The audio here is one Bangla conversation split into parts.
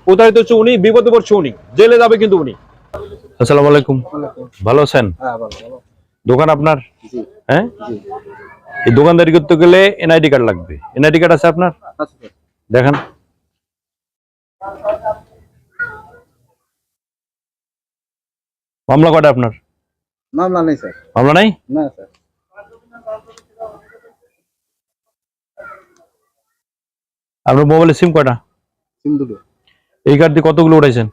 প্রতারিত হচ্ছে উনি, বিপদে পড়ছে উনি, জেলে যাবে কিন্তু উনি। আসসালামু আলাইকুম, ভালো আছেন? দোকান আপনার? হ্যাঁ, এই দোকানদারি করতে গেলে এনআইডি কার্ড লাগবে। এনআইডি কার্ড আছে আপনার? দেখান। মামলা কটা আপনার? মামলা নেই স্যার। মামলা নাই? না স্যার। আপনার মোবাইলে সিম কটা? সিম দুটো। এই কার্ড দিয়ে কতগুলো উঠাইছেন?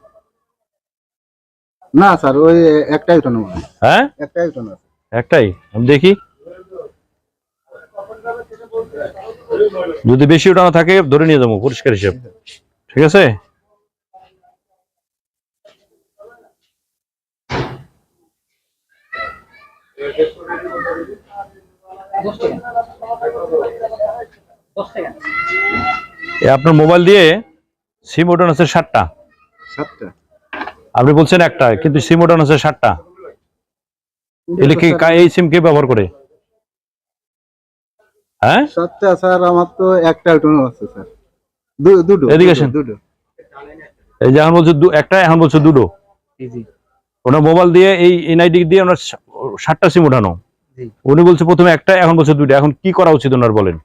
না স্যার, ওই একটাই উঠানো। হ্যাঁ, একটাই উঠানো। একটাই। আমি দেখি, যদি বেশি উঠানো থাকে ধরে নিয়ে যাবো, পরিষ্কার হিসেব। ঠিক আছে। আপনার মোবাইল দিয়ে সিম ওঠানো আছে 7টা। 7টা? আপনি বলছেন একটা, কিন্তু সিম ওঠানো আছে 7টা। এই সিম কে ব্যবহার করে? হ্যাঁ, 7টা স্যার। আমার তো একটা উঠানো আছে স্যার। দুটো। এদিকে আসেন। দুটো। এই যে এখন বলছে একটা, এখন বলছে দুটো। জি। ওনার মোবাইল দিয়ে এই এনআইডি দিয়ে ওনার 7টা সিম ওঠানো। উনি বলছে প্রথমে একটা, এখন বলছে দুটো। এখন কি করা উচিত ওনার বলেন?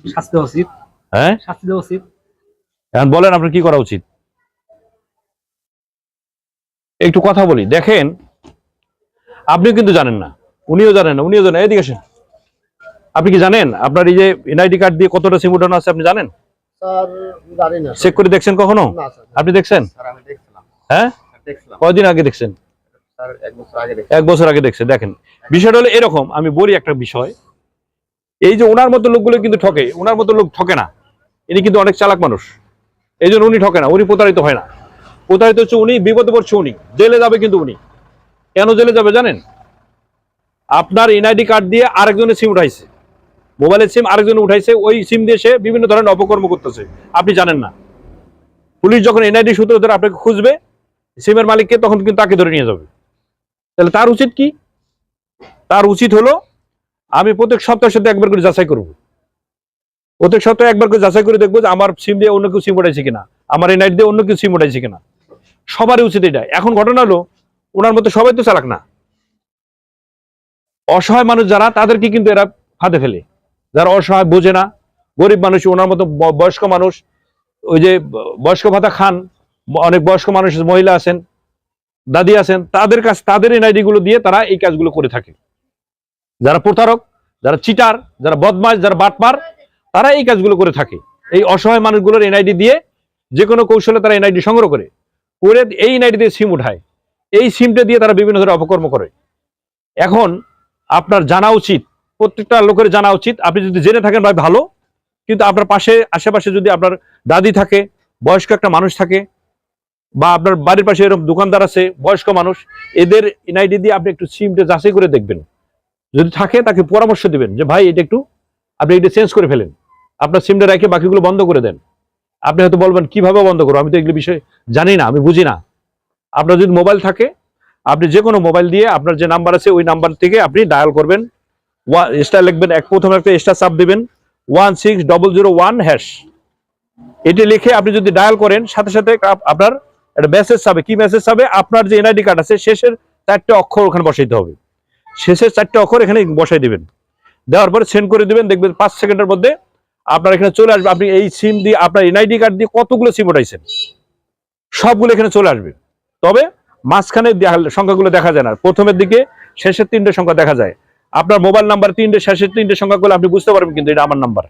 শাস্তি দেওয়া উচিত। হ্যাঁ, শাস্তি দেওয়া উচিত। এখন বলেন আপনার কি করা উচিত? একটু কথা বলি। দেখেন, আপনিও কিন্তু জানেন না, উনিও জানেন না, উনিও জানেন। এদিকে আসেন। আপনি কি জানেন আপনার এই যে এনআইডি কার্ড দিয়ে কতটা সিম ওঠানো আছে? আপনি জানেন? স্যার জানি না। চেক করে দেখছেন কখনো? না স্যার। আপনি দেখছেন? স্যার আমি দেখছিলাম। হ্যাঁ, দেখছিলাম। কয়দিন আগে দেখছেন? স্যার 1 বছর আগে দেখছিলাম। 1 বছর আগে দেখছেন। দেখেন, বিষয়টা হলো এরকম। আমি বলি একটা বিষয়, এই যে ওনার মতো লোকগুলো কিন্তু ঠকে। ওনার মতো লোক ঠকে না, ইনি কিন্তু অনেক চালাক মানুষ। এই জন্য উনি ঠকে না, উনি প্রতারিত হয় না। প্রতারিত হচ্ছে উনি, বিপদে পড়ছে উনি, জেলে যাবে কিন্তু উনি। কেন জেলে যাবে জানেন? আপনার এনআইডি কার্ড দিয়ে আরেকজনের সিম উঠাইছে, মোবাইলের সিম আরেকজন উঠাইছে, ওই সিম দিয়ে সে বিভিন্ন ধরনের অপকর্ম করতেছে, আপনি জানেন না। পুলিশ যখন এনআইডি সূত্র ধরে আপনাকে খুঁজবে, সিমের মালিককে, তখন কিন্তু তাকে ধরে নিয়ে যাবে। তাহলে তার উচিত কি? তার উচিত হলো, আমি প্রত্যেক সপ্তাহের সাথে একবার করে যাচাই করব। প্রত্যেক সপ্তাহে একবার করে যাচাই করে দেখবো যে আমার সিম দিয়ে অন্য কেউ সিম উঠাইছে কিনা, আমার এনআইডি দিয়ে অন্য কেউ সিম উঠাইছে কিনা। সবারই উচিত এটা। এখন ঘটনা হলো, ওনার মতো সবাই তো চালাক না। অসহায় মানুষ যারা, তাদেরকে কিন্তু এরা ফাঁদে ফেলে। যারা অসহায়, বোঝে না, গরিব মানুষ, ওনার মতো বয়স্ক মানুষ, ওই যে বয়স্ক ভাতা খান, অনেক বয়স্ক মানুষ, মহিলা আছেন, দাদি আছেন, তাদের কাছে তাদের এনআইডি গুলো দিয়ে তারা এই কাজগুলো করে থাকে। যারা প্রতারক, যারা চিটার, যারা বদমাশ, যারা বাটপার, তারা এই কাজগুলো করে থাকে। এই অসহায় মানুষগুলোর এনআইডি দিয়ে যে কোনো কৌশলে তারা এনআইডি সংগ্রহ করে এই এনআইডি দিয়ে সিম উঠায়। এই সিমটা দিয়ে তারা বিভিন্ন ধরনের অপকর্ম করে। এখন আপনার জানা উচিত, প্রত্যেকটা লোকের জানা উচিত। আপনি যদি জেনে থাকেন ভাই ভালো, কিন্তু আপনার পাশে আশেপাশে যদি আপনার দাদি থাকে, বয়স্ক একটা মানুষ থাকে, বা আপনার বাড়ির পাশে এরকম দোকানদার আছে, বয়স্ক মানুষ, এদের এনআইডি দিয়ে আপনি একটু সিমটা যাচাই করে দেখবেন। যদি থাকে তাকে পরামর্শ দিবেন যে ভাই এটা একটু আপনি এটা চেঞ্জ করে ফেলেন, আপনার সিমটা রেখে বাকিগুলো বন্ধ করে দেন। আপনি হয়তো বলবেন কিভাবে বন্ধ করবো, আমি তো এগুলো বিষয়ে জানি না, আমি বুঝি না। আপনার যদি মোবাইল থাকে, আপনি যে কোনো মোবাইল দিয়ে আপনার যে নাম্বার আছে ওই নাম্বার থেকে আপনি ডায়াল করবেন, স্টার লিখবেন, প্রথমে একটা স্টার চাপ দিবেন, 16001#। এটি লিখে আপনি যদি ডায়াল করেন, সাথে সাথে আপনার একটা মেসেজ যাবে। কি মেসেজ যাবে? আপনার যে এনআইডি কার্ড আছে শেষের 4টে অক্ষর ওখানে বসাইতে হবে। শেষের 4টে অক্ষর এখানে বসাই দিবেন, দেওয়ার পরে সেন্ড করে দিবেন। দেখবেন 5 সেকেন্ডের মধ্যে আপনার এখানে চলে আসবে। আপনি এই সিম দিয়ে, আপনার এনআইডি কার্ড দিয়ে কতগুলো সিম উঠাইছেন সবগুলো এখানে চলে আসবে। তবে মাঝখানে সংখ্যাগুলো দেখা যায় না, প্রথমের দিকে শেষের 3টে সংখ্যা দেখা যায়। আপনার মোবাইল নাম্বার 3টে, শেষের 3টে সংখ্যাগুলো আপনি বুঝতে পারবেন কিন্তু এটা আমার নাম্বার।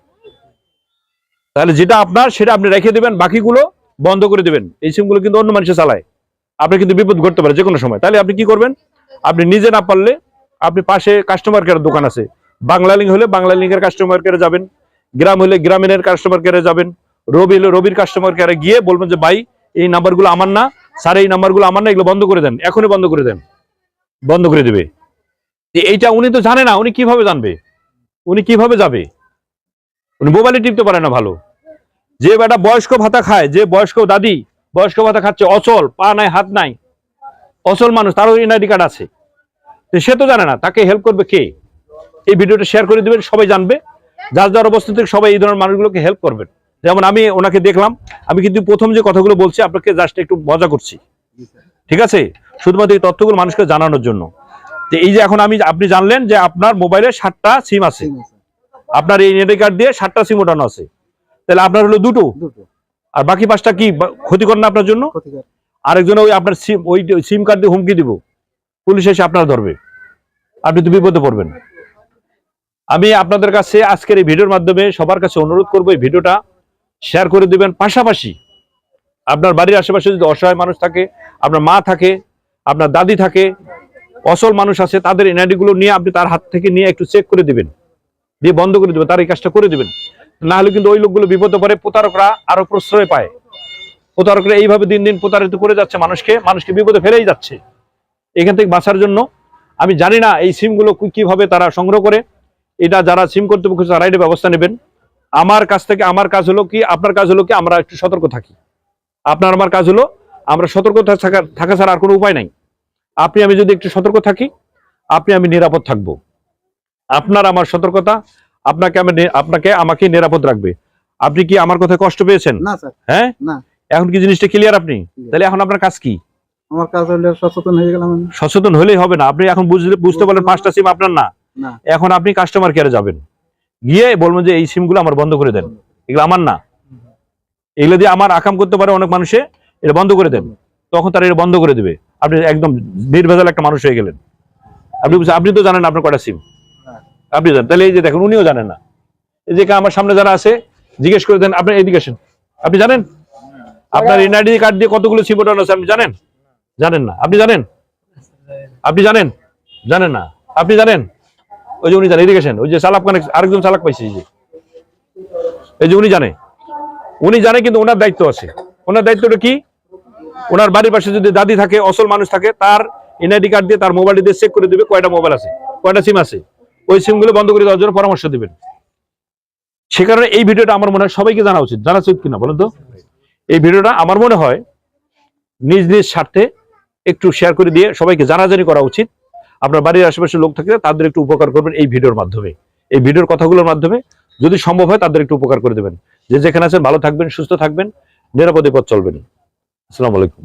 তাহলে যেটা আপনার সেটা আপনি রেখে দিবেন, বাকিগুলো বন্ধ করে দিবেন। এই সিমগুলো কিন্তু অন্য মানুষে চালায়, আপনি কিন্তু বিপদ ঘটতে পারে যে কোনো সময়। তাহলে আপনি কি করবেন? আপনি নিজে না পারলে আপনি পাশে কাস্টমার কেয়ার দোকান আছে, বাংলা লিঙ্ক হলে বাংলা লিঙ্কের কাস্টমার কেয়ারে যাবেন, গ্রাম হলে গ্রামীণের কাস্টমার কেয়ারে যাবেন, রবি হলে রবির কাস্টমার কেয়ারে গিয়ে বলবেন যে ভাই এই নাম্বারগুলো আমার না, স্যার এই নাম্বারগুলো আমার না, এগুলো বন্ধ করে দেন, এখনই বন্ধ করে দেন। বন্ধ করে দেবে। এইটা উনি তো জানে না, উনি কিভাবে জানবে? উনি কিভাবে যাবে? উনি মোবাইলে টিপতে পারে না ভালো। যে বেটা বয়স্ক ভাতা খায়, যে বয়স্ক দাদি বয়স্ক ভাতা খাচ্ছে, অচল, পা নাই হাত নাই, অচল মানুষ, তারও এনআইডি কার্ড আছে, সে তো জানে না, তাকে হেল্প করবে কে? এই ভিডিওটা শেয়ার করে দিবেন, সবাই জানবে। যার যার অবস্থা থেকে সবাই এই ধরনের মানুষগুলোকে হেল্প করবেন। যেমন আমি ওনাকে দেখলাম, আমি কিন্তু প্রথম যে কথাগুলো বলছি আপনাকে জাস্ট একটু মজা করছি, ঠিক আছে, শুধুমাত্র এই তথ্যগুলো মানুষকে জানানোর জন্য। তো এই যে এখন আপনি জানলেন যে আপনার মোবাইলে 7টা সিম আছে, আপনার এই এনআইডি কার্ড দিয়ে 7টা সিম ওঠানো আছে, তাহলে আপনার হলো দুটো, আর বাকি 5টা কি ক্ষতিকর না আপনার জন্য? আরেকজন ওই আপনার সিম কার্ড দিয়ে হুমকি দিব, পুলিশ এসে আপনার ধরবে, আপনি তো বিপদে পড়বেন। আমি আপনাদের কাছে আজকের এই ভিডিওর মাধ্যমে সবার কাছে অনুরোধ করবো, এই ভিডিওটা শেয়ার করে দিবেন। পাশাপাশি আপনার বাড়ির আশেপাশে যদি অসহায় মানুষ থাকে, আপনার মা থাকে, আপনার দাদি থাকে, অসল মানুষ আছে, তাদের এনআইডি গুলো নিয়ে আপনি তার হাত থেকে নিয়ে একটু চেক করে দিবেন, দিয়ে বন্ধ করে দিবেন, তার এই কাজটা করে দিবেন। না হলে কিন্তু ওই লোকগুলো বিপদে পড়ে, প্রতারকরা আরো প্রশ্রয় পায়। প্রতারকরা এইভাবে দিন দিন প্রতারিত করে যাচ্ছে মানুষকে বিপদে ফেলেই যাচ্ছে। এখান থেকে বাঁচার জন্য আমি জানি না এই সিমগুলো কিভাবে তারা সংগ্রহ করে, এটা যারা সিম কর্তৃপক্ষ তারা এটা ব্যবস্থা নেবেন। আমার কাজ হলো কি, আপনার কাজ হলো কি, আমরা একটু সতর্ক থাকি। আপনার আমার কাজ হলো আমরা সতর্ক থাকা ছাড়া আর কোনো উপায় নাই। আমি যদি একটু সতর্ক থাকি, আমি নিরাপদ থাকবো। আপনার আমার সতর্কতা আপনাকে আমাকে নিরাপদ রাখবে। আপনি কি আমার কথায় কষ্ট পেয়েছেন? না স্যার। হ্যাঁ, না। এখন কি জিনিসটা ক্লিয়ার? আপনি তাহলে এখন আপনার কাজ কি? আমার কাজ হলো সচেতন হয়ে গেলাম। সচেতন হলেই হবে না। আপনি এখন বুঝতে পারলেন 5টা সিম আপনার না। এখন আপনি কাস্টমার কেয়ারে যাবেন, গিয়ে বলবেন যে এই সিমগুলো আমার বন্ধ করে দেন, এগুলো আমার না, এগুলো দিয়ে আমার আকাম করতে পারে অনেক মানুষে, এটা বন্ধ করে দেন। তখন তারা এটা বন্ধ করে দিবে। আপনি একদম নির্ভেজাল একটা মানুষ হয়ে গেলেন। আপনি তো জানেন আপনার কয়টা সিম, আপনি জানেন। তাহলে এই যে দেখুন, উনিও জানেন না। এই যে আমার সামনে যারা আছে জিজ্ঞেস করে দেন, আপনি এইদিকে আসেন, আপনি জানেন আপনার এনআইডি কার্ড দিয়ে কতগুলো সিম ওঠানো আছে? আপনি জানেন? জানেন না। আপনি জানেন? আপনি জানেন? জানেন না। আপনি জানেন? ওই যে উনি জানেন, এদিকে আসেন। ওই যে চালাক কানেক্ট, আরেকজন চালাক পাইছে, এই যে উনি জানে, কিন্তু ওনার দায়িত্ব আছে। ওনার দায়িত্বটা কি? ওনার বাড়ির পাশে যদি দাদি থাকে, অসল মানুষ থাকে, তার এনআইডি কার্ড দিয়ে, তার মোবাইল দিয়ে চেক করে দিবে কয়টা মোবাইল আছে, কয়টা সিম আছে, ওই সিমগুলো বন্ধ করে দেওয়ার জন্য পরামর্শ দিবেন। সে কারণে এই ভিডিওটা আমার মনে হয় সবাইকে জানা উচিত। জানা উচিত কিনা বলেন তো? এই ভিডিওটা আমার মনে হয় নিজ নিজ স্বার্থে একটু শেয়ার করে দিয়ে সবাইকে জানাজানি করা উচিত। আপনার বাড়ির আশেপাশে লোক থাকলে তাদের একটু উপকার করবেন এই ভিডিওর মাধ্যমে, এই ভিডিওর কথাগুলোর মাধ্যমে যদি সম্ভব হয় তাদের একটু উপকার করে দেবেন। যে যেখানে আছেন ভালো থাকবেন, সুস্থ থাকবেন, নিরাপদে পথ চলবেন। আসসালামু আলাইকুম।